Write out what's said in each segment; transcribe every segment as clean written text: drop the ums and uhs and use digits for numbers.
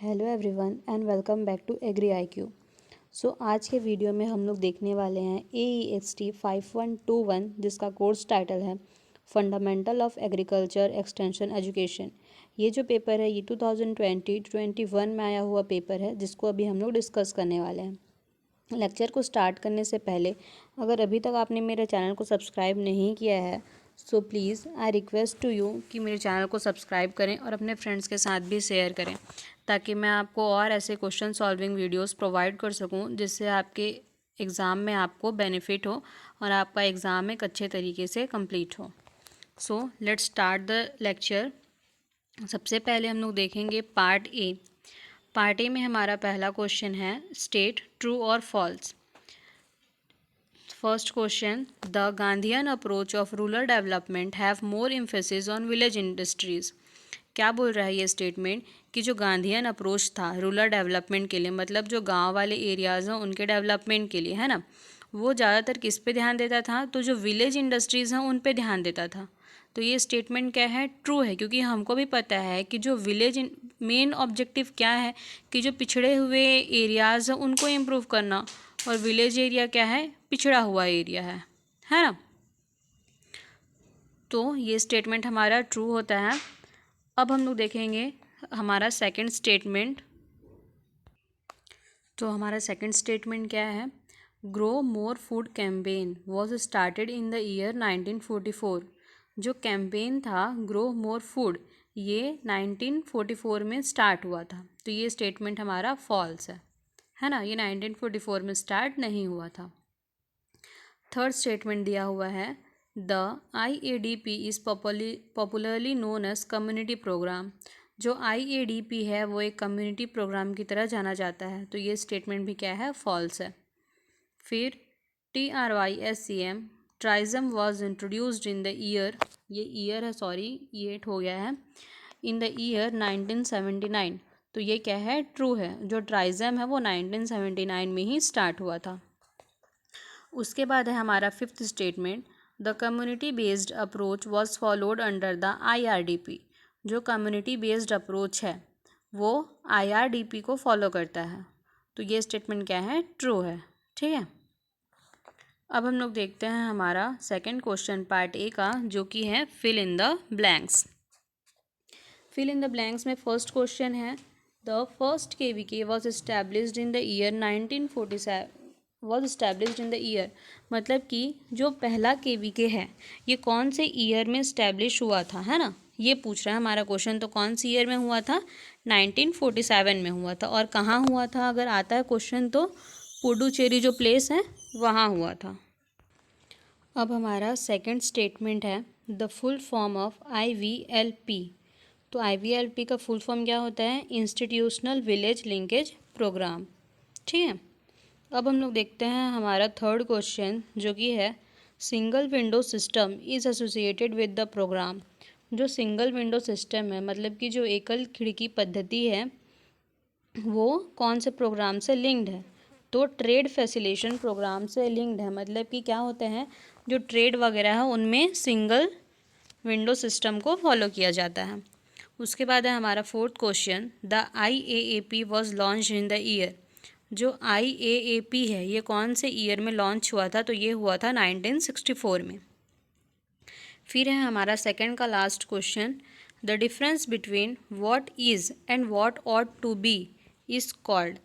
Hello everyone and welcome back to agri IQ। आज के video में हम लोग देखने वाले हैं AEXT 5121 जिसका कोर्स टाइटल है fundamental of agriculture extension education. ये जो पेपर है ये 2020-21 में आया हुआ पेपर है जिसको अभी हम लोग डिस्कस करने वाले हैं। लेक्चर को स्टार्ट करने से पहले अगर अभी तक आपने मेरे चैनल को सब्सक्राइब नहीं किया है so please I request to you कि मेरे चैनल को सब्सक्राइब करें और अपने फ्रेंड्स के साथ भी शेयर करें ताकि मैं आपको और ऐसे क्वेश्चन सॉल्विंग वीडियोस प्रोवाइड कर सकूं जिससे आपके एग्ज़ाम में आपको बेनिफिट हो और आपका एग्ज़ाम एक अच्छे तरीके से कंप्लीट हो। So let's start the lecture. सबसे पहले हम लोग देखेंगे पार्ट ए। पार्ट ए में हमारा पहला क्वेश्चन है स्टेट ट्रू और false. First question, the Gandhian approach of rural development have more emphasis on village industries. क्या बोल रहा है ये स्टेटमेंट कि जो गांधीयन अप्रोच था रूरल डेवलपमेंट के लिए, मतलब जो गांव वाले एरियाज़ हैं उनके डेवलपमेंट के लिए, है ना, वो ज़्यादातर किस पे ध्यान देता था? तो जो विलेज इंडस्ट्रीज़ हैं उन पे ध्यान देता था। तो ये स्टेटमेंट क्या है? ट्रू है, क्योंकि हमको भी पता है कि जो विलेज मेन ऑब्जेक्टिव क्या है कि जो पिछड़े हुए एरियाज़ हैं उनको इम्प्रूव करना, और विलेज एरिया क्या है? पिछड़ा हुआ एरिया है ना। तो ये स्टेटमेंट हमारा ट्रू होता है। अब हम लोग देखेंगे हमारा सेकंड स्टेटमेंट। तो हमारा सेकंड स्टेटमेंट क्या है? Grow more food campaign was started in the year 1944। जो कैंपेन था ग्रो मोर फूड, ये 1944 में स्टार्ट हुआ था। तो ये स्टेटमेंट हमारा फॉल्स है ना, ये 1944 में स्टार्ट नहीं हुआ था। थर्ड स्टेटमेंट दिया हुआ है the IADP is popularly known as community programme. जो IADP है वो एक कम्युनिटी प्रोग्राम की तरह जाना जाता है। तो ये स्टेटमेंट भी क्या है? फॉल्स है। फिर TRYSCM ट्राइज़म was introduced in the year, ये ईयर है, सॉरी ये हो गया है, इन द ईयर 1979। तो ये क्या है? ट्रू है। जो ट्राइज़म है वो 1979 में ही स्टार्ट हुआ था। उसके बाद है हमारा fifth statement, the community based approach was followed under the IRDP। जो कम्युनिटी बेस्ड अप्रोच है वो IRDP को फॉलो करता है। तो ये स्टेटमेंट क्या है? ट्रू है। ठीक है। अब हम लोग देखते हैं हमारा सेकंड क्वेश्चन पार्ट ए का, जो कि है fill in the blanks. Fill in the blanks में फर्स्ट क्वेश्चन है the first KVK was established in the year 1947। Was established in the year, मतलब कि जो पहला KVK है ये कौन से ईयर में इस्टेब्लिश हुआ था, है ना, ये पूछ रहा है हमारा क्वेश्चन। तो कौन सी ईयर में हुआ था? 1947 में हुआ था। और कहाँ हुआ था अगर आता है क्वेश्चन तो पुडुचेरी जो प्लेस है वहाँ हुआ था। अब हमारा सेकंड स्टेटमेंट है the full form of IVLP। तो IVLP का फुल फॉर्म क्या होता है? Institutional village linkage programme. ठीक है। अब हम लोग देखते हैं हमारा थर्ड क्वेश्चन, जो कि है single window system is associated with the programme. जो सिंगल विंडो सिस्टम है, मतलब कि जो एकल खिड़की पद्धति है, वो कौन से प्रोग्राम से लिंक्ड है? तो ट्रेड फैसिलेशन प्रोग्राम से लिंक्ड है। मतलब कि क्या होते हैं, जो ट्रेड वगैरह है उनमें सिंगल विंडो सिस्टम को फॉलो किया जाता है। उसके बाद है हमारा fourth question, the IAAP was launch in the year. जो IAAP है ये कौन से ईयर में लॉन्च हुआ था? तो ये हुआ था 1964 में। फिर है हमारा सेकंड का last question, the difference between what is and what ought to be is called.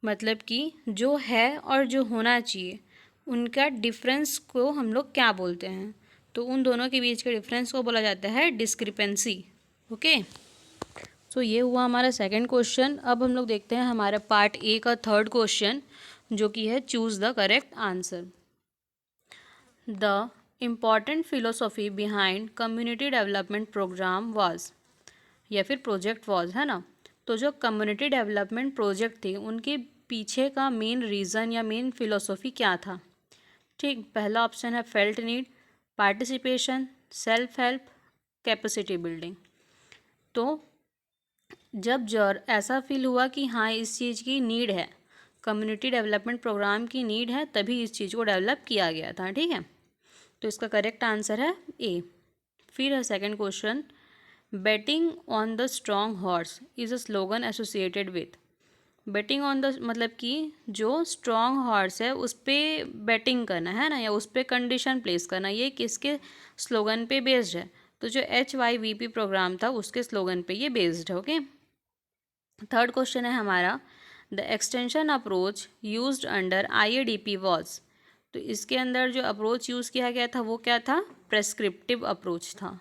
मतलब कि जो है और जो होना चाहिए उनका डिफरेंस को हम लोग क्या बोलते हैं? तो उन दोनों के बीच के डिफरेंस को बोला जाता है डिस्क्रिपेंसी। ओके। सो ये हुआ हमारा सेकंड क्वेश्चन। अब हम लोग देखते हैं हमारा पार्ट ए का थर्ड क्वेश्चन, जो कि है choose the correct answer. The important philosophy behind community development programme was, या फिर प्रोजेक्ट वाज, है ना। तो जो कम्युनिटी डेवलपमेंट प्रोजेक्ट थे उनके पीछे का मेन रीज़न या मेन फिलोसॉफी क्या था? ठीक, पहला ऑप्शन है felt need, participation, self help, capacity building. तो जब ऐसा फील हुआ कि हाँ इस चीज़ की नीड है, कम्युनिटी डेवलपमेंट प्रोग्राम की नीड है, तभी इस चीज़ को डेवलप किया गया था। ठीक है। तो इसका करेक्ट आंसर है ए। फिर है second question, betting on the strong horse is a slogan associated with. Betting on the मतलब कि जो स्ट्रॉन्ग हॉर्स है उस पर बेटिंग करना है ना, या उस पर कंडीशन प्लेस करना, ये किसके स्लोगन पे बेस्ड है? तो जो HYVP प्रोग्राम था उसके स्लोगन पे ये बेस्ड है। ओके, थर्ड क्वेश्चन है हमारा, the extension approach used under IADP was. तो इसके अंदर जो अप्रोच यूज़ किया गया था वो क्या था? प्रेस्क्रिप्टिव अप्रोच था।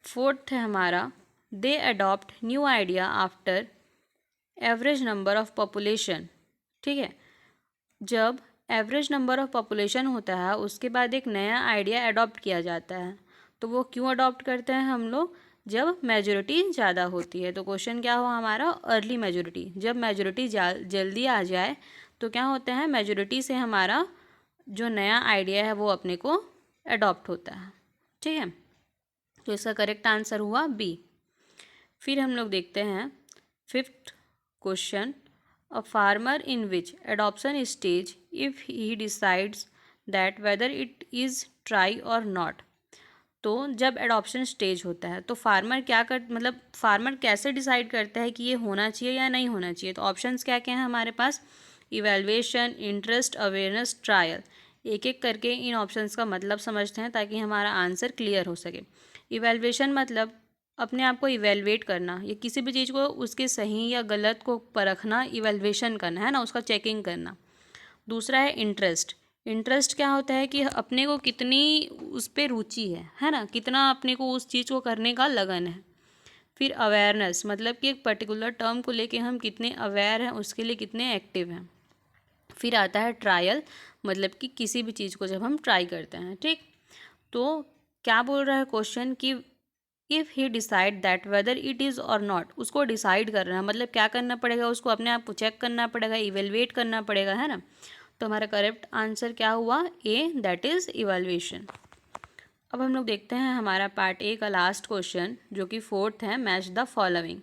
फोर्थ है हमारा, they adopt new idea after average number of population. ठीक है, जब एवरेज नंबर ऑफ पॉपुलेशन होता है उसके बाद एक नया आइडिया अडॉप्ट किया जाता है। तो वो क्यों अडॉप्ट करते हैं हम लोग? जब मेजोरिटी ज़्यादा होती है। तो क्वेश्चन क्या हुआ हमारा? Early majority. जब मेजोरिटी जल्दी आ जाए तो क्या होता है? मेजोरिटी से हमारा जो नया आइडिया है वो अपने को अडॉप्ट होता है। ठीक है, तो इसका करेक्ट आंसर हुआ बी। फिर हम लोग देखते हैं fifth question, a farmer in which adoption stage if he decides that whether it is try और नॉट। तो जब एडॉप्शन स्टेज होता है तो फार्मर क्या कर मतलब फार्मर कैसे डिसाइड करता है कि ये होना चाहिए या नहीं होना चाहिए? तो ऑप्शंस क्या क्या हैं हमारे पास? Evaluation, interest, awareness, trial. एक एक करके इन ऑप्शंस का मतलब समझते हैं ताकि हमारा आंसर क्लियर हो सके। इवैल्यूएशन मतलब अपने आप को इवेलुएट करना, या किसी भी चीज़ को उसके सही या गलत को परखना, इवैल्यूएशन करना है ना, उसका चेकिंग करना। दूसरा है इंटरेस्ट। इंटरेस्ट क्या होता है कि अपने को कितनी उस पर रुचि है ना, कितना अपने को उस चीज़ को करने का लगन है। फिर अवेयरनेस मतलब कि एक पर्टिकुलर टर्म को लेके हम कितने अवेयर हैं, उसके लिए कितने एक्टिव हैं। फिर आता है ट्रायल, मतलब कि किसी भी चीज़ को जब हम ट्राई करते हैं। ठीक, तो क्या बोल रहा है क्वेश्चन कि if he decide that whether it is और नॉट, उसको डिसाइड करना है मतलब क्या करना पड़ेगा? उसको अपने आप को चेक करना पड़ेगा, इवेलुएट करना पड़ेगा, है ना। तो हमारा करेक्ट आंसर क्या हुआ? ए, दैट इज़ इवेलुएशन। अब हम लोग देखते हैं हमारा पार्ट ए का लास्ट क्वेश्चन जो कि फोर्थ है, match the following.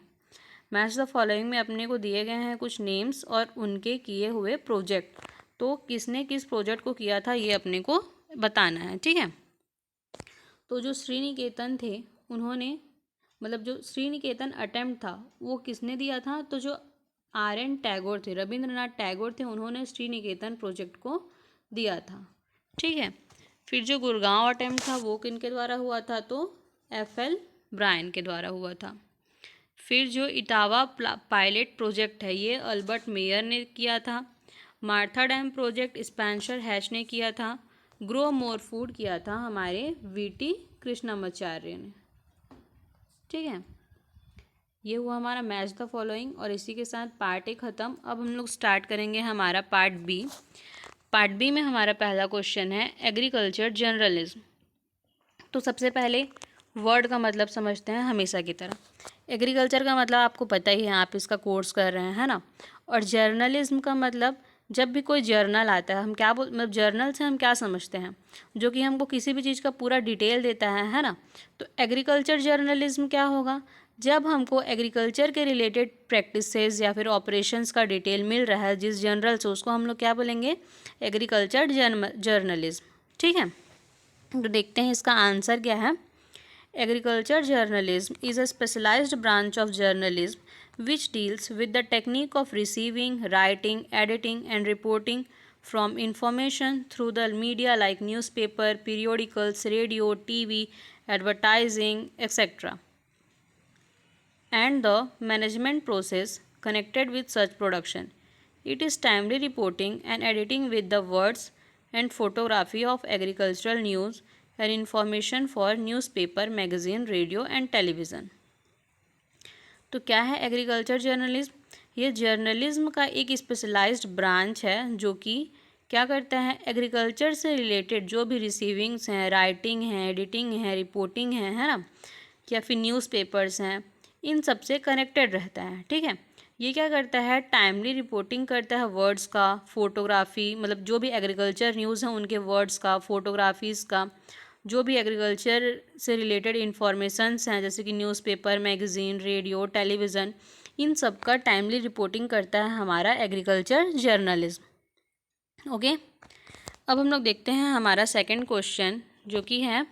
Match the following में अपने को दिए गए हैं कुछ नेम्स और उनके किए हुए प्रोजेक्ट। तो किसने किस प्रोजेक्ट को किया था ये अपने को बताना है। ठीक है, तो जो श्रीनिकेतन थे उन्होंने मतलब जो श्रीनिकेतन अटेम्प्ट था वो किसने दिया था? तो जो RN टैगोर थे, रविंद्रनाथ टैगोर थे, उन्होंने श्रीनिकेतन प्रोजेक्ट को दिया था। ठीक है, फिर जो गुड़गांव अटेम्प्ट था वो किनके द्वारा हुआ था? तो FL ब्रायन के द्वारा हुआ था। फिर जो इटावा पायलट प्रोजेक्ट है ये अल्बर्ट मेयर ने किया था। Martha dam project Spencer hatch ने किया था। ग्रो मोर फूड किया था हमारे VT कृष्णमाचार्य ने। ठीक है, ये हुआ हमारा मैच द फॉलोइंग और इसी के साथ पार्ट ए ख़त्म। अब हम लोग स्टार्ट करेंगे हमारा पार्ट बी। पार्ट बी में हमारा पहला क्वेश्चन है एग्रीकल्चर जर्नलिज्म। तो सबसे पहले वर्ड का मतलब समझते हैं हमेशा की तरह। एग्रीकल्चर का मतलब आपको पता ही है, आप इसका कोर्स कर रहे हैं, है ना। और जर्नलिज्म का मतलब जब भी कोई जर्नल आता है हम क्या मतलब जर्नल से हम क्या समझते हैं? जो कि हमको किसी भी चीज़ का पूरा डिटेल देता है ना। तो एग्रीकल्चर जर्नलिज्म क्या होगा? जब हमको एग्रीकल्चर के रिलेटेड प्रैक्टिसेस या फिर ऑपरेशंस का डिटेल मिल रहा है जिस जर्नल से, उसको हम लोग क्या बोलेंगे? Agriculture journalism. ठीक है, तो देखते हैं इसका आंसर क्या है। Agriculture journalism is a specialised branch of journalism which deals with the technique of receiving, writing, editing and reporting from information through the media like newspaper, periodicals, radio, TV, advertising, etc. and the management process connected with such production. It is timely reporting and editing with the words and photography of agricultural news and information for newspaper, magazine, radio and television. तो क्या है agriculture journalism? ये journalism का एक specialised branch है जो कि क्या करता है? एग्रीकल्चर से रिलेटेड जो भी रिसीविंग्स हैं, राइटिंग है, एडिटिंग है, रिपोर्टिंग है ना, या फिर न्यूज़पेपर्स हैं, इन सब से कनेक्टेड रहता है। ठीक है, ये क्या करता है? टाइमली रिपोर्टिंग करता है वर्ड्स का, फोटोग्राफी मतलब जो भी एग्रीकल्चर न्यूज़ हैं उनके वर्ड्स का, फोटोग्राफीज़ का, जो भी एग्रीकल्चर से रिलेटेड इन्फॉर्मेशंस हैं जैसे कि न्यूज़पेपर, मैगज़ीन, रेडियो, टेलीविज़न, इन सब का टाइमली रिपोर्टिंग करता है हमारा एग्रीकल्चर जर्नलिज्म। ओके, अब हम लोग देखते हैं हमारा सेकंड क्वेश्चन जो कि है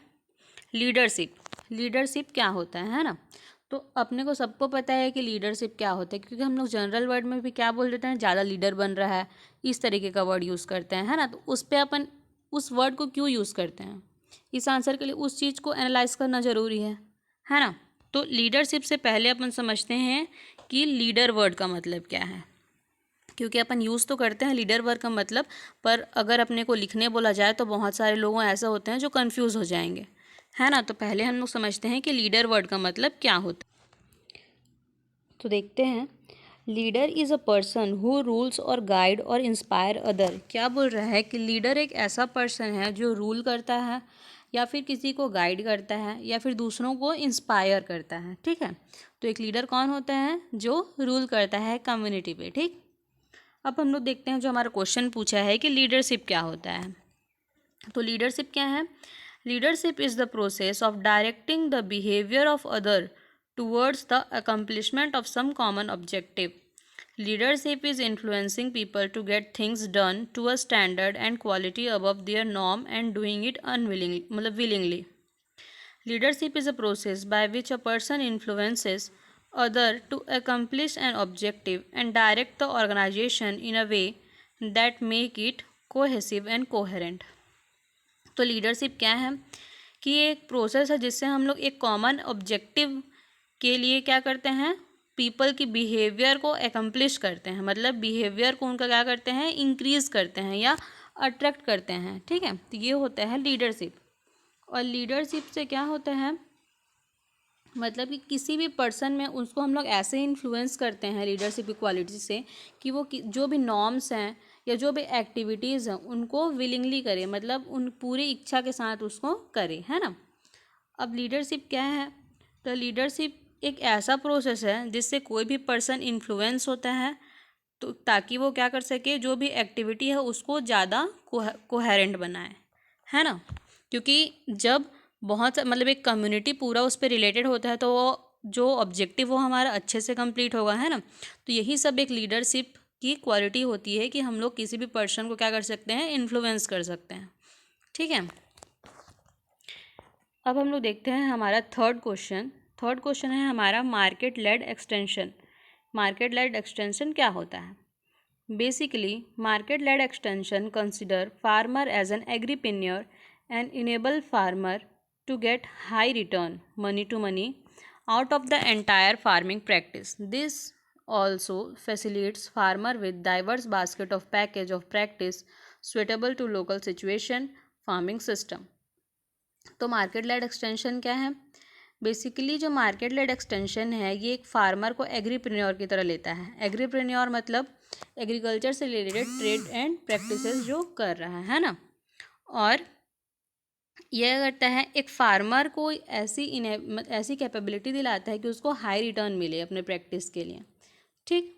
लीडरशिप। लीडरशिप क्या होता है ना। तो अपने को सबको पता है कि लीडरशिप क्या होता है, क्योंकि हम लोग जनरल वर्ड में भी क्या बोल देते हैं, ज़्यादा लीडर बन रहा है, इस तरीके का वर्ड यूज़ करते हैं, है ना। तो उस पर अपन उस वर्ड को क्यों यूज़ करते हैं, इस आंसर के लिए उस चीज़ को एनालाइज करना ज़रूरी है ना। तो लीडरशिप से पहले अपन समझते हैं कि लीडर वर्ड का मतलब क्या है, क्योंकि अपन यूज़ तो करते हैं लीडर वर्ड का मतलब, पर अगर अपने को लिखने बोला जाए तो बहुत सारे लोग ऐसा होते हैं जो कंफ्यूज हो जाएंगे, है ना। तो पहले हम लोग समझते हैं कि लीडर वर्ड का मतलब क्या होता है। तो देखते हैं, leader is a person who rules और गाइड और इंस्पायर अदर। क्या बोल रहा है कि लीडर एक ऐसा पर्सन है जो रूल करता है या फिर किसी को गाइड करता है या फिर दूसरों को इंस्पायर करता है, ठीक है। तो एक लीडर कौन होता है, जो रूल करता है कम्युनिटी पे, ठीक। अब हम लोग देखते हैं, जो हमारा क्वेश्चन पूछा है कि लीडरशिप क्या होता है। तो लीडरशिप क्या है, leadership is the process of directing the behaviour of other towards the accomplishment of some common objective. Leadership is influencing people to get things done to a standard and quality above their norm and doing it unwillingly, मतलब willingly. Leadership is a process by which a person influences other to accomplish an objective and direct the organization in a way that make it cohesive and coherent. तो leadership क्या है कि ये एक process है जिससे हम लोग एक कॉमन ऑब्जेक्टिव के लिए क्या करते हैं, पीपल की बिहेवियर को एकम्प्लिश करते हैं, मतलब बिहेवियर को उनका क्या करते हैं, इंक्रीज करते हैं या अट्रैक्ट करते हैं, ठीक है। तो ये होता है लीडरशिप। और लीडरशिप से क्या होता है, मतलब कि किसी भी पर्सन में उसको हम लोग ऐसे इन्फ्लुएंस करते हैं लीडरशिप की क्वालिटी से कि वो जो भी नॉर्म्स हैं या जो भी एक्टिविटीज़ हैं उनको विलिंगली करे, मतलब उन पूरी इच्छा के साथ उसको करे, है ना। अब लीडरशिप क्या है, तो लीडरशिप एक ऐसा प्रोसेस है जिससे कोई भी पर्सन इन्फ्लुएंस होता है, तो ताकि वो क्या कर सके, जो भी एक्टिविटी है उसको ज़्यादा कोहेरेंट बनाए, है ना। क्योंकि जब बहुत मतलब एक कम्युनिटी पूरा उस पर रिलेटेड होता है तो वो जो ऑब्जेक्टिव वो हमारा अच्छे से कंप्लीट होगा, है ना। तो यही सब एक लीडरशिप की क्वालिटी होती है कि हम लोग किसी भी पर्सन को क्या कर सकते हैं, इन्फ्लुएंस कर सकते हैं, ठीक है। अब हम लोग देखते हैं हमारा थर्ड क्वेश्चन है हमारा market led extension. Market led extension क्या होता है। Basically market led extension consider farmer as an agripreneur and enable farmer to get high return money to money out of the entire farming practice. This also facilitates farmer with diverse basket of package of practice suitable to local situation farming system. तो market led extension क्या है, basically जो market led extension है ये एक farmer को एग्रीप्रेन्योर की तरह लेता है। एग्रीप्रेन्योर मतलब एग्रीकल्चर से रिलेटेड ट्रेड एंड प्रैक्टिसेस जो कर रहा है ना। और यह करता है एक फार्मर को ऐसी कैपेबिलिटी दिलाता है कि उसको हाई रिटर्न मिले अपने प्रैक्टिस के लिए, ठीक।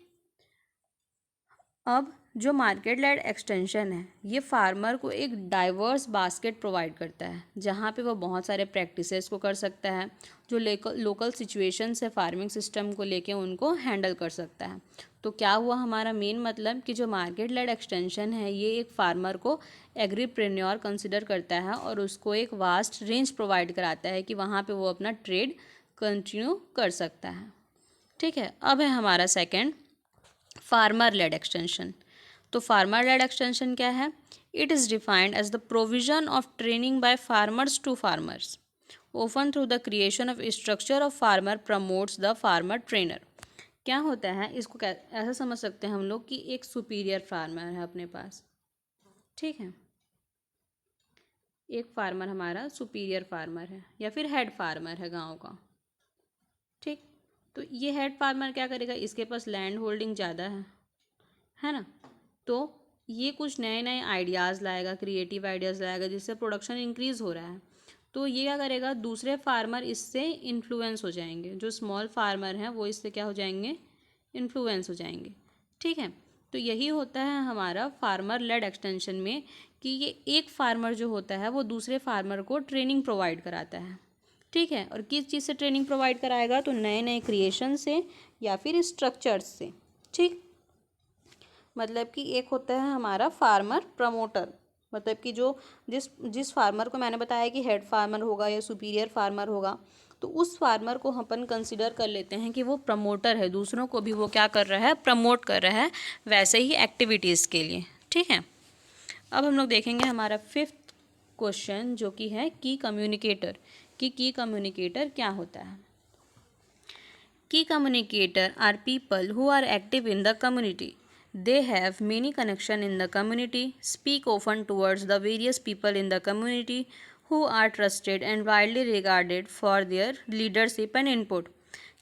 अब जो मार्केट लेड एक्सटेंशन है ये फार्मर को एक डाइवर्स बास्केट प्रोवाइड करता है जहाँ पे वो बहुत सारे प्रैक्टिसेस को कर सकता है, जो लोकल सिचुएशन से फार्मिंग सिस्टम को लेके उनको हैंडल कर सकता है। तो क्या हुआ हमारा मेन मतलब कि जो मार्केट लेड एक्सटेंशन है ये एक फार्मर को एग्रीप्रेन्योर कंसिडर करता है और उसको एक वास्ट रेंज प्रोवाइड कराता है कि वहाँ पे वो अपना ट्रेड कंटिन्यू कर सकता है, ठीक है। अब है हमारा सेकंड फार्मर लेड एक्सटेंशन। तो फार्मर लेड एक्सटेंशन क्या है, it is defined as the provision of training by farmers to farmers often through the creation of structure of farmer promotes the farmer trainer. क्या होता है, इसको ऐसा समझ सकते हैं हम लोग कि एक सुपीरियर फार्मर है अपने पास, ठीक है। एक फार्मर हमारा सुपीरियर फार्मर है या फिर हेड फार्मर है गांव का, ठीक। तो ये हेड फार्मर क्या करेगा, इसके पास लैंड होल्डिंग ज़्यादा है ना। तो ये कुछ नए नए आइडियाज़ लाएगा, क्रिएटिव आइडियाज़ लाएगा जिससे प्रोडक्शन इंक्रीज़ हो रहा है। तो ये क्या करेगा, दूसरे फार्मर इससे इन्फ्लुएंस हो जाएंगे, जो स्मॉल फार्मर हैं वो इससे क्या हो जाएंगे, इन्फ्लुएंस हो जाएंगे, ठीक है। तो यही होता है हमारा फार्मर लेड एक्सटेंशन में कि ये एक फार्मर जो होता है वो दूसरे फार्मर को ट्रेनिंग प्रोवाइड कराता है, ठीक है। और किस चीज़ से ट्रेनिंग प्रोवाइड कराएगा, तो नए नए क्रिएशन से या फिर स्ट्रक्चर्स से, ठीक। मतलब कि एक होता है हमारा फार्मर प्रमोटर, मतलब कि जो जिस फार्मर को मैंने बताया कि हेड फार्मर होगा या सुपीरियर फार्मर होगा, तो उस फार्मर को अपन कंसिडर कर लेते हैं कि वो प्रमोटर है, दूसरों को भी वो क्या कर रहा है, प्रमोट कर रहा है वैसे ही एक्टिविटीज़ के लिए। ठीक है, अब हम लोग देखेंगे हमारा 5th क्वेश्चन जो कि है की कम्युनिकेटर, कि की कम्युनिकेटर क्या होता है। Key communicator are people who are active in the community. They have many connections in the community, speak often towards the various people in the community who are trusted and widely regarded for their leadership and input.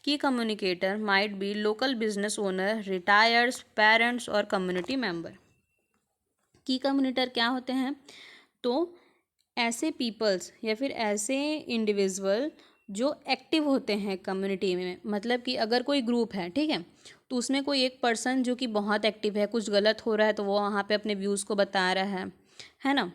Key communicator might be local business owner, retired, parents और community member. की कम्युनिटर क्या होते हैं, तो ऐसे peoples या फिर ऐसे इंडिविजुअल जो एक्टिव होते हैं कम्युनिटी में। मतलब कि अगर कोई ग्रुप है, ठीक है, तो उसमें कोई एक पर्सन जो कि बहुत एक्टिव है, कुछ गलत हो रहा है तो वो वहाँ पे अपने व्यूज़ को बता रहा है ना,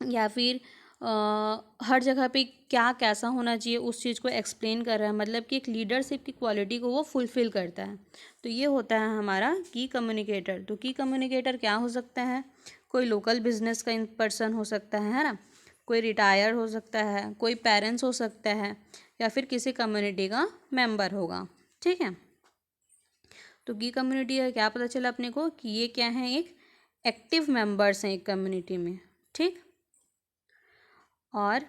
या फिर हर जगह पे क्या कैसा होना चाहिए उस चीज़ को एक्सप्लेन कर रहा है, मतलब कि एक लीडरशिप की क्वालिटी को वो फुलफ़िल करता है। तो ये होता है हमारा की कम्युनिकेटर। तो की कम्युनिकेटर क्या हो सकता है, कोई लोकल बिजनेस का पर्सन हो सकता है ना, कोई रिटायर हो सकता है, कोई पेरेंट्स हो सकता है, या फिर किसी कम्युनिटी का मेंबर होगा। ठीक है, तो की कम्युनिटी का क्या पता चला अपने को कि ये क्या है, एक एक्टिव मेंबर्स हैं एक कम्युनिटी में। ठीक, और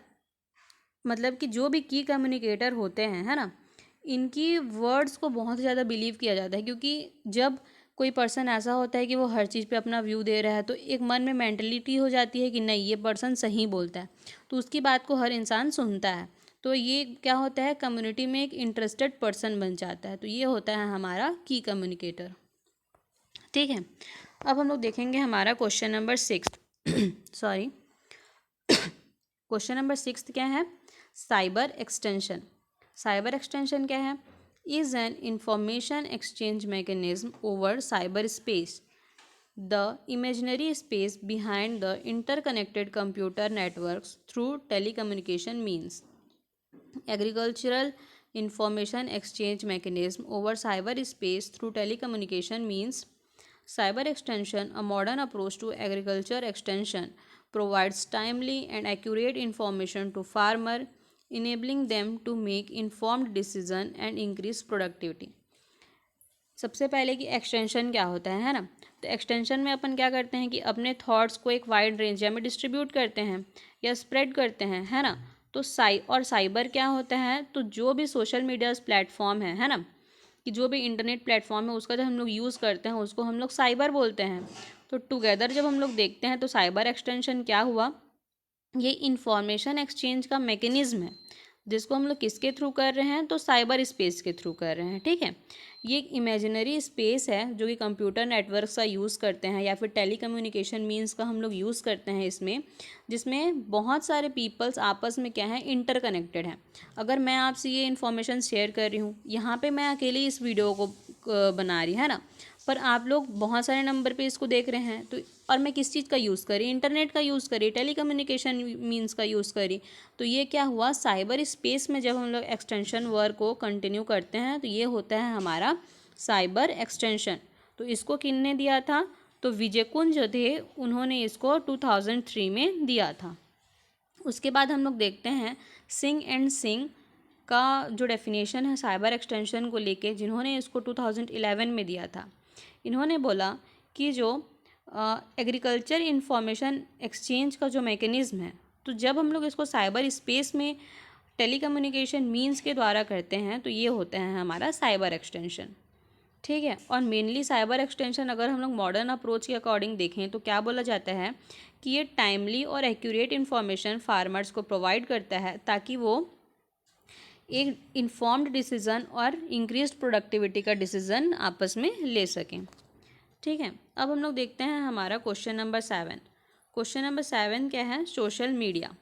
मतलब कि जो भी की कम्युनिकेटर होते हैं, है ना, इनकी वर्ड्स को बहुत ज़्यादा बिलीव किया जाता है, क्योंकि जब कोई पर्सन ऐसा होता है कि वो हर चीज़ पे अपना व्यू दे रहा है तो एक मन में मेंटलिटी हो जाती है कि नहीं ये पर्सन सही बोलता है, तो उसकी बात को हर इंसान सुनता है। तो ये क्या होता है, कम्युनिटी में एक इंटरेस्टेड पर्सन बन जाता है। तो ये होता है हमारा की कम्युनिकेटर। ठीक है, अब हम लोग देखेंगे हमारा question number 6 sorry question number 6 क्या है, साइबर एक्सटेंशन। साइबर एक्सटेंशन क्या है, is an information exchange mechanism over cyber space, the imaginary space behind the interconnected computer networks through telecommunication means. Agricultural information exchange mechanism over cyber space through telecommunication means cyber extension, a modern approach to agriculture extension, provides timely and accurate information to farmer, enabling them to make informed decision and increase productivity. सबसे पहले कि extension क्या होता है ना, तो extension में अपन क्या करते हैं कि अपने थॉट्स को एक वाइड रेंज में डिस्ट्रीब्यूट करते हैं या स्प्रेड करते हैं, है ना। तो साइबर क्या होता है, तो जो भी सोशल मीडिया प्लेटफॉर्म है ना, कि जो भी इंटरनेट प्लेटफॉर्म है उसका जब हम लोग यूज़ करते हैं उसको हम लोग साइबर बोलते हैं। तो टुगेदर जब हम लोग देखते हैं तो साइबर एक्सटेंशन क्या हुआ, ये इंफॉर्मेशन एक्सचेंज का मैकेनिज्म है जिसको हम लोग किसके थ्रू कर रहे हैं, तो साइबर स्पेस के थ्रू कर रहे हैं। ठीक है, ये एक इमेजिनरी स्पेस है जो कि कंप्यूटर नेटवर्क का यूज़ करते हैं या फिर टेलीकम्युनिकेशन मींस का हम लोग यूज़ करते हैं इसमें, जिसमें बहुत सारे पीपल्स आपस में क्या है, इंटरकनेक्टेड हैं। अगर मैं आपसे ये इन्फॉर्मेशन शेयर कर रही हूँ, यहाँ पे मैं अकेले इस वीडियो को बना रही है ना, पर आप लोग बहुत सारे नंबर पे इसको देख रहे हैं। तो और मैं किस चीज़ का यूज़ करी, इंटरनेट का यूज़ करी, टेलीकम्युनिकेशन मींस का यूज़ करी। तो ये क्या हुआ, साइबर स्पेस में जब हम लोग एक्सटेंशन वर्क को कंटिन्यू करते हैं तो ये होता है हमारा साइबर एक्सटेंशन। तो इसको किसने दिया था, तो विजय कुंज जो थे उन्होंने इसको 2003 में दिया था। उसके बाद हम लोग देखते हैं सिंह एंड सिंह का जो डेफिनेशन है साइबर एक्सटेंशन को लेके, जिन्होंने इसको 2011 में दिया था। इन्होंने बोला कि जो एग्रीकल्चर इंफॉर्मेशन एक्सचेंज का जो मैकेनिज़्म है, तो जब हम लोग इसको साइबर स्पेस में टेलीकम्युनिकेशन मींस के द्वारा करते हैं तो ये होता है हमारा साइबर एक्सटेंशन। ठीक है, और मेनली साइबर एक्सटेंशन अगर हम लोग मॉडर्न अप्रोच के अकॉर्डिंग देखें तो क्या बोला जाता है कि ये टाइमली और एक्यूरेट इन्फॉर्मेशन फार्मर्स को प्रोवाइड करता है ताकि वो एक इन्फॉर्म्ड डिसीज़न और इंक्रीज प्रोडक्टिविटी का डिसीज़न आपस में ले सकें। ठीक है, अब हम लोग देखते हैं हमारा क्वेश्चन नंबर 7। क्वेश्चन नंबर 7 क्या है, सोशल मीडिया।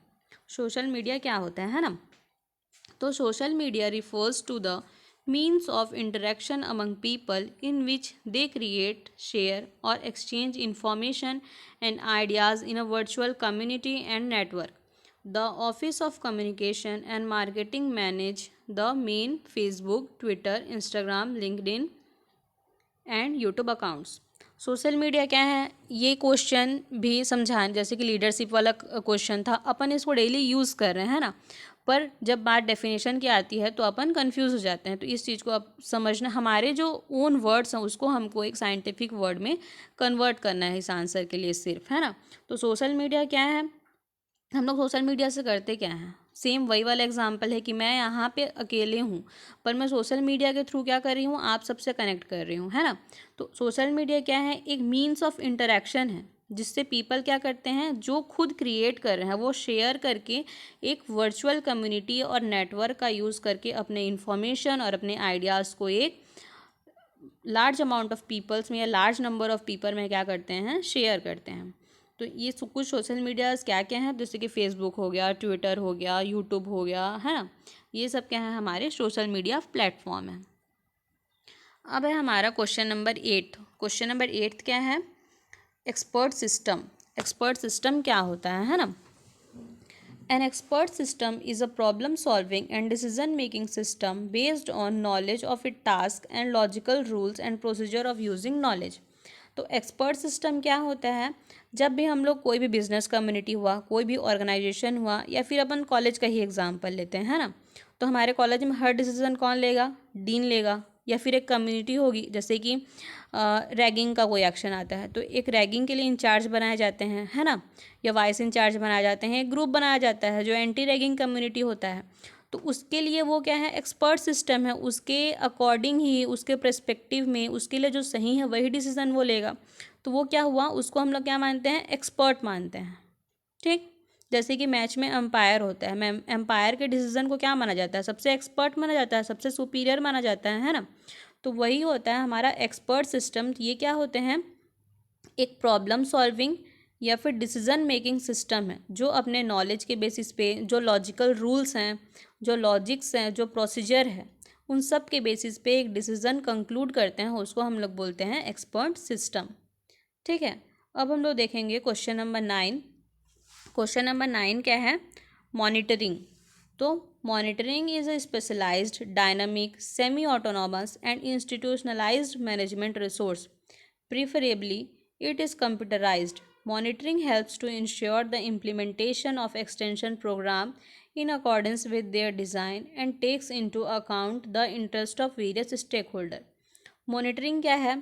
सोशल मीडिया क्या होता है ना, तो social media refers to the means of interaction among people in which they create, share or exchange information and ideas in a virtual community and network. The Office of Communication and Marketing manage the main Facebook, Twitter, Instagram, LinkedIn and YouTube accounts. Social media क्या है, ये question भी समझाएं, जैसे कि leadership वाला question था, अपन इसको डेली यूज़ कर रहे हैं ना, पर जब बात डेफिनेशन की आती है तो अपन कंफ्यूज हो जाते हैं। तो इस चीज़ को आप समझना, हमारे जो ओन वर्ड्स हैं उसको हमको एक साइंटिफिक वर्ड में कन्वर्ट करना है इस आंसर के लिए सिर्फ, है ना। तो सोशल मीडिया क्या है, हम लोग सोशल मीडिया से करते क्या हैं, सेम वही वाला एग्जांपल है कि मैं यहाँ पे अकेले हूँ पर मैं सोशल मीडिया के थ्रू क्या कर रही हूँ, आप सबसे कनेक्ट कर रही हूँ, है ना। तो सोशल मीडिया क्या है, एक मीन्स ऑफ इंटरेक्शन है जिससे पीपल क्या करते हैं, जो खुद क्रिएट कर रहे हैं वो शेयर करके एक वर्चुअल कम्युनिटी और नेटवर्क का यूज़ करके अपने इंफॉर्मेशन और अपने आइडियाज़ को एक लार्ज अमाउंट ऑफ पीपल्स में या लार्ज नंबर ऑफ पीपल में क्या करते हैं, शेयर करते हैं। तो ये कुछ सोशल मीडियाज़ क्या क्या हैं, जैसे कि फेसबुक हो गया, ट्विटर हो गया, यूट्यूब हो गया, है ना। ये सब क्या है, हमारे सोशल मीडिया प्लेटफॉर्म है। अब है हमारा क्वेश्चन नंबर 8। क्वेश्चन नंबर 8 क्या है, एक्सपर्ट सिस्टम। एक्सपर्ट सिस्टम क्या होता है ना। An expert system is a problem solving and decision making system based on knowledge of its task and logical rules and procedure of using knowledge। तो expert system क्या होता है, जब भी हम लोग कोई भी बिजनेस कम्युनिटी हुआ, कोई भी ऑर्गेनाइजेशन हुआ, या फिर अपन कॉलेज का ही एग्जांपल लेते हैं, है ना। तो हमारे कॉलेज में हर डिसीजन कौन लेगा, डीन लेगा, या फिर एक कम्युनिटी होगी, जैसे कि रैगिंग का कोई एक्शन आता है तो एक रैगिंग के लिए इंचार्ज बनाए जाते हैं, है ना, या वाइस इंचार्ज बनाए जाते हैं, एक ग्रुप बनाया जाता है जो एंटी रैगिंग कम्युनिटी होता है। तो उसके लिए वो क्या है, एक्सपर्ट सिस्टम है, उसके अकॉर्डिंग ही, उसके पर्सपेक्टिव में उसके लिए जो सही है वही डिसीजन वो लेगा। तो वो क्या हुआ, उसको हम लोग क्या मानते हैं, एक्सपर्ट मानते हैं। ठीक, जैसे कि मैच में अंपायर होता है, मैं एम्पायर के डिसीजन को क्या माना जाता है, सबसे एक्सपर्ट माना जाता है, सबसे सुपीरियर माना जाता है ना। तो वही होता है हमारा एक्सपर्ट सिस्टम। ये क्या होते हैं, एक प्रॉब्लम सॉल्विंग या फिर डिसीजन मेकिंग सिस्टम है जो अपने नॉलेज के बेसिस पे जो लॉजिकल रूल्स हैं, जो लॉजिक्स हैं, जो प्रोसीजर है, उन सब के बेसिस पे एक डिसीजन कंक्लूड करते हैं, उसको हम लोग बोलते हैं एक्सपर्ट सिस्टम। ठीक है, अब हम लोग देखेंगे क्वेश्चन नंबर 9। क्वेश्चन नंबर 9 क्या है, मॉनिटरिंग। तो monitoring is a specialised, dynamic, semi autonomous and institutionalised management resource. Preferably, it is computerized. Monitoring helps to ensure the implementation of extension program in accordance with their design and takes into account the interest of various stakeholder। Monitoring क्या है,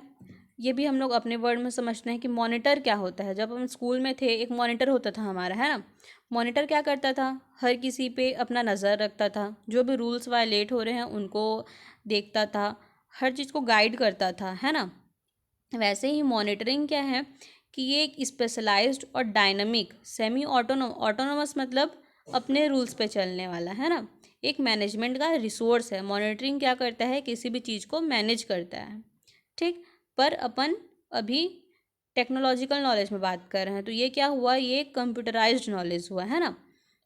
ये भी हम लोग अपने word में समझते हैं कि मॉनिटर क्या होता है। जब हम स्कूल में थे एक मॉनिटर होता था हमारा, है ना। मॉनिटर क्या करता था, हर किसी पे अपना नज़र रखता था, जो भी रूल्स वायलेट हो रहे हैं उनको देखता था, हर चीज़ को गाइड करता था, है ना। वैसे ही मॉनिटरिंग क्या है कि ये एक स्पेशलाइज्ड और डायनामिक, सेमी ऑटोनोमस मतलब अपने रूल्स पे चलने वाला, है ना, एक मैनेजमेंट का रिसोर्स है। मॉनिटरिंग क्या करता है, किसी भी चीज़ को मैनेज करता है। ठीक, पर अपन अभी टेक्नोलॉजिकल नॉलेज में बात कर रहे हैं, तो ये क्या हुआ, ये कंप्यूटराइज्ड नॉलेज हुआ, है ना।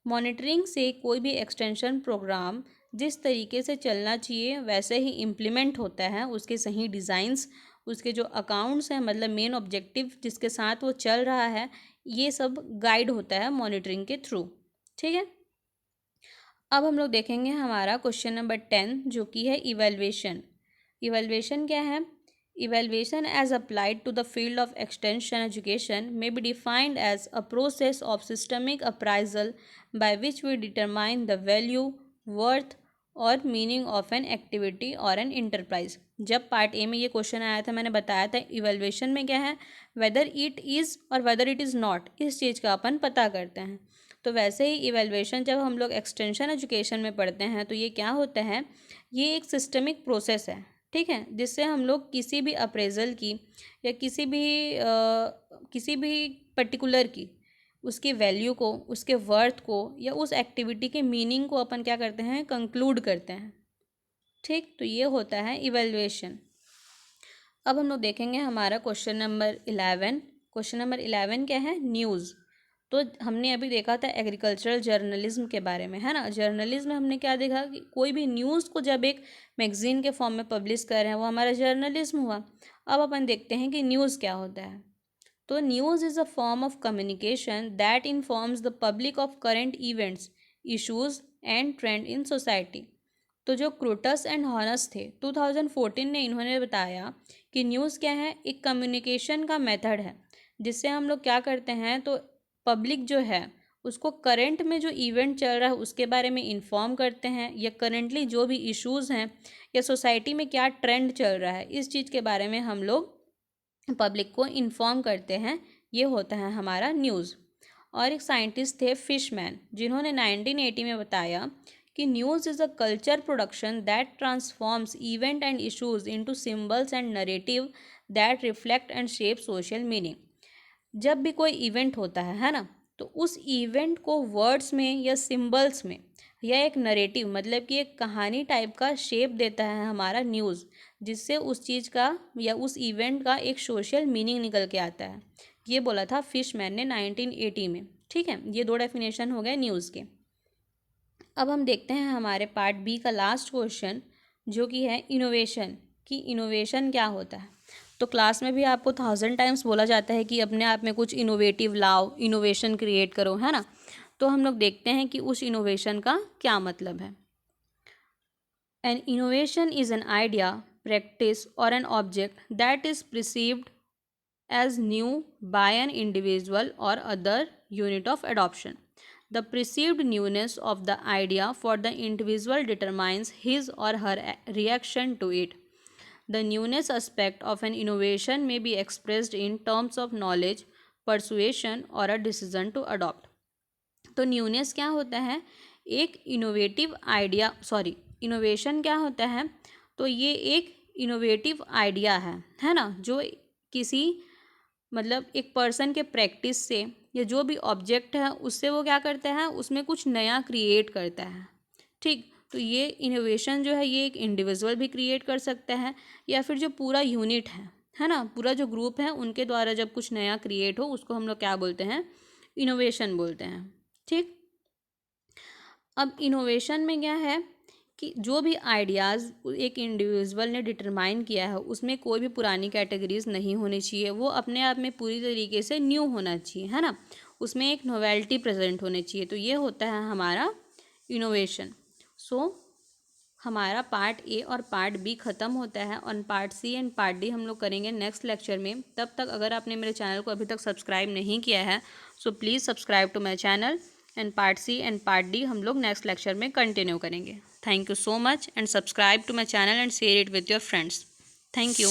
मॉनिटरिंग से कोई भी एक्सटेंशन प्रोग्राम जिस तरीके से चलना चाहिए वैसे ही इम्प्लीमेंट होता है, उसके सही डिज़ाइंस, उसके जो अकाउंट्स हैं, मतलब मेन ऑब्जेक्टिव जिसके साथ वो चल रहा है, ये सब गाइड होता है मॉनिटरिंग के थ्रू। ठीक है, अब हम लोग देखेंगे हमारा क्वेश्चन नंबर 10 जो कि है इवैल्यूएशन। इवैल्यूएशन क्या है, evaluation as applied to the field of extension education may be defined as a process of systemic appraisal by which we determine the value, worth और मीनिंग ऑफ एन एक्टिविटी और an enterprise. जब part A में ये question आया था मैंने बताया था इवैल्यूएशन में क्या है, वेदर इट इज़ और वेदर इट इज़ नॉट, इस चीज़ का अपन पता करते हैं। तो वैसे ही इवैल्यूएशन जब हम लोग एक्सटेंशन एजुकेशन में पढ़ते हैं तो ये क्या होता है, ये एक सिस्टमिक प्रोसेस है। ठीक है, जिससे हम लोग किसी भी अप्रेजल की या किसी भी पर्टिकुलर की उसकी वैल्यू को, उसके वर्थ को या उस एक्टिविटी के मीनिंग को अपन क्या करते हैं, कंक्लूड करते हैं। ठीक, तो ये होता है इवैल्यूएशन। अब हम लोग देखेंगे हमारा क्वेश्चन नंबर 11। क्वेश्चन नंबर 11 क्या है, न्यूज़। तो हमने अभी देखा था एग्रीकल्चरल जर्नलिज्म के बारे में, है ना। जर्नलिज्म में हमने क्या देखा कि कोई भी न्यूज़ को जब एक मैगजीन के फॉर्म में पब्लिश कर रहे हैं वो हमारा जर्नलिज्म हुआ। अब अपन देखते हैं कि न्यूज़ क्या होता है। तो news is a form of communication that informs the public of current events, issues and trend in society. तो जो क्रूटस एंड हॉनस थे 2014 ने इन्होंने बताया कि न्यूज़ क्या है, एक कम्युनिकेशन का मेथड है जिससे हम लोग क्या करते हैं, तो पब्लिक जो है उसको करंट में जो इवेंट चल रहा है उसके बारे में इन्फॉर्म करते हैं, या करंटली जो भी इश्यूज़ हैं या सोसाइटी में क्या ट्रेंड चल रहा है इस चीज़ के बारे में हम लोग पब्लिक को इन्फॉर्म करते हैं। ये होता है हमारा न्यूज़। और एक साइंटिस्ट थे फिशमैन, जिन्होंने 1980 में बताया कि news is a culture production that transforms event and issues into symbols and narrative that reflect and shape social meaning. जब भी कोई इवेंट होता है ना, तो उस इवेंट को वर्ड्स में या सिंबल्स में या एक नरेटिव मतलब कि एक कहानी टाइप का शेप देता है हमारा न्यूज़, जिससे उस चीज़ का या उस इवेंट का एक सोशल मीनिंग निकल के आता है। ये बोला था फिशमैन ने 1980 में। ठीक है, ये दो डेफिनेशन हो गए न्यूज़ के। अब हम देखते हैं हमारे पार्ट बी का लास्ट क्वेश्चन, जो कि है इनोवेशन, कि इनोवेशन क्या होता है। तो क्लास में भी आपको 1000 टाइम्स बोला जाता है कि अपने आप में कुछ इनोवेटिव लाओ, इनोवेशन क्रिएट करो, है ना। तो हम लोग देखते हैं कि उस इनोवेशन का क्या मतलब है। An innovation is an idea, practice और an object that is perceived as new by an individual or other unit of adoption. The perceived newness of the idea for the individual determines his or her reaction to it. The newness aspect of an innovation may be expressed in terms of knowledge, persuasion or a decision to adopt. तो newness क्या होता है, एक innovative idea, sorry innovation क्या होता है, तो ये एक इनोवेटिव आइडिया है ना, जो किसी मतलब एक पर्सन के प्रैक्टिस से या जो भी ऑब्जेक्ट है उससे वो क्या करता है, उसमें कुछ नया क्रिएट करता है। ठीक, तो ये इनोवेशन जो है ये एक इंडिविजुअल भी क्रिएट कर सकता है, या फिर जो पूरा यूनिट है ना, पूरा जो ग्रुप है उनके द्वारा जब कुछ नया क्रिएट हो उसको हम लोग क्या बोलते हैं, इनोवेशन बोलते हैं। ठीक, अब इनोवेशन में क्या है कि जो भी आइडियाज़ एक इंडिविजुअल ने डिटरमाइन किया है उसमें कोई भी पुरानी कैटेगरीज नहीं होनी चाहिए, वो अपने आप में पूरी तरीके से न्यू होना चाहिए, है ना, उसमें एक नोवेल्टी प्रेजेंट होनी चाहिए। तो ये होता है हमारा इनोवेशन। सो हमारा पार्ट ए और पार्ट बी ख़त्म होता है, और part C and part D हम लोग करेंगे नेक्स्ट लेक्चर में। तब तक अगर आपने मेरे चैनल को अभी तक सब्सक्राइब नहीं किया है, so please subscribe to my channel, and part C and part D हम लोग नेक्स्ट लेक्चर में कंटिन्यू करेंगे। Thank you so much, and subscribe to my channel and share it with your friends. Thank you.